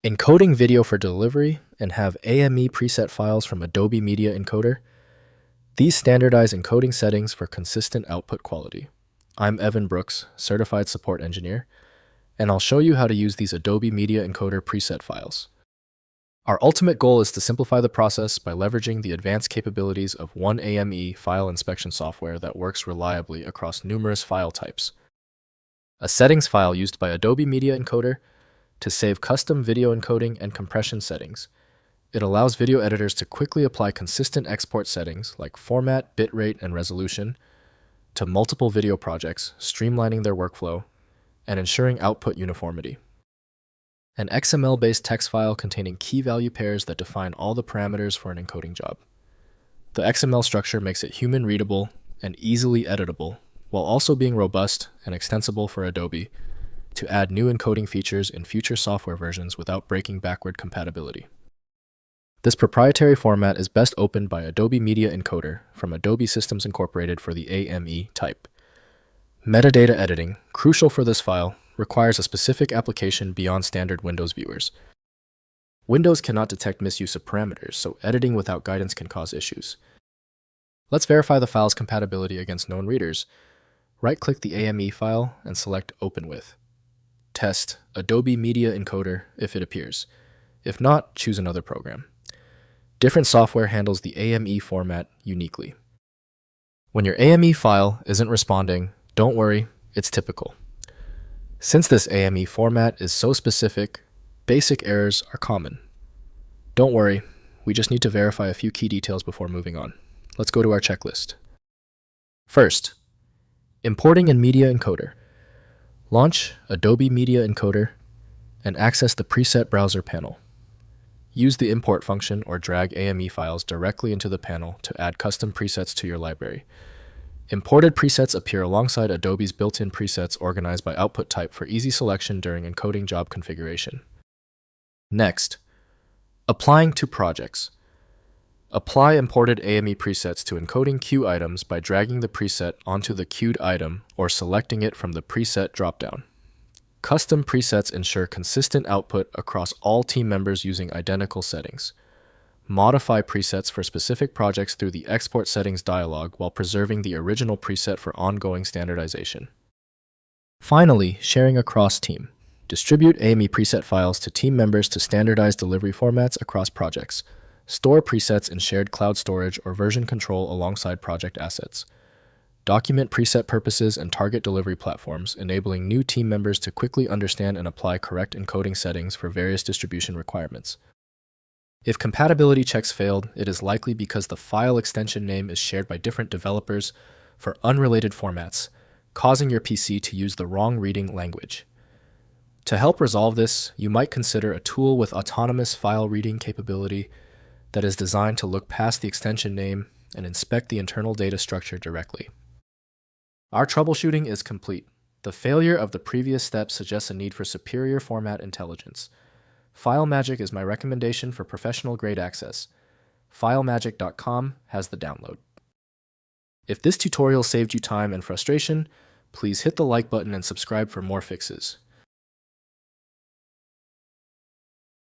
Encoding video for delivery, and have AME preset files from Adobe Media Encoder. These standardize encoding settings for consistent output quality. I'm Evan Brooks, Certified Support Engineer, and I'll show you how to use these Adobe Media Encoder preset files. Our ultimate goal is to simplify the process by leveraging the advanced capabilities of one AME file inspection software that works reliably across numerous file types. A settings file used by Adobe Media Encoder to save custom video encoding and compression settings. It allows video editors to quickly apply consistent export settings like format, bitrate, and resolution to multiple video projects, streamlining their workflow and ensuring output uniformity. An XML-based text file containing key value pairs that define all the parameters for an encoding job. The XML structure makes it human-readable and easily editable, while also being robust and extensible for Adobe to add new encoding features in future software versions without breaking backward compatibility. This proprietary format is best opened by Adobe Media Encoder from Adobe Systems Incorporated for the AME type. Metadata editing, crucial for this file, requires a specific application beyond standard Windows viewers. Windows cannot detect misuse of parameters, so editing without guidance can cause issues. Let's verify the file's compatibility against known readers. Right-click the AME file and select Open With. Test Adobe Media Encoder if it appears. If not, choose another program. Different software handles the AME format uniquely. When your AME file isn't responding, don't worry, it's typical. Since this AME format is so specific, basic errors are common. Don't worry, we just need to verify a few key details before moving on. Let's go to our checklist. First, importing in Media Encoder. Launch Adobe Media Encoder and access the preset browser panel. Use the import function or drag AME files directly into the panel to add custom presets to your library. Imported presets appear alongside Adobe's built-in presets organized by output type for easy selection during encoding job configuration. Next, applying to projects. Apply imported AME presets to encoding queue items by dragging the preset onto the queued item or selecting it from the preset dropdown. Custom presets ensure consistent output across all team members using identical settings. Modify presets for specific projects through the Export Settings dialog while preserving the original preset for ongoing standardization. Finally, sharing across team. Distribute AME preset files to team members to standardize delivery formats across projects. Store presets in shared cloud storage or version control alongside project assets. Document preset purposes and target delivery platforms, enabling new team members to quickly understand and apply correct encoding settings for various distribution requirements. If compatibility checks failed, it is likely because the file extension name is shared by different developers for unrelated formats, causing your PC to use the wrong reading language. To help resolve this, you might consider a tool with autonomous file reading capability that is designed to look past the extension name and inspect the internal data structure directly. Our troubleshooting is complete. The failure of the previous step suggests a need for superior format intelligence. FileMagick is my recommendation for professional-grade access. FileMagick.com has the download. If this tutorial saved you time and frustration, please hit the like button and subscribe for more fixes.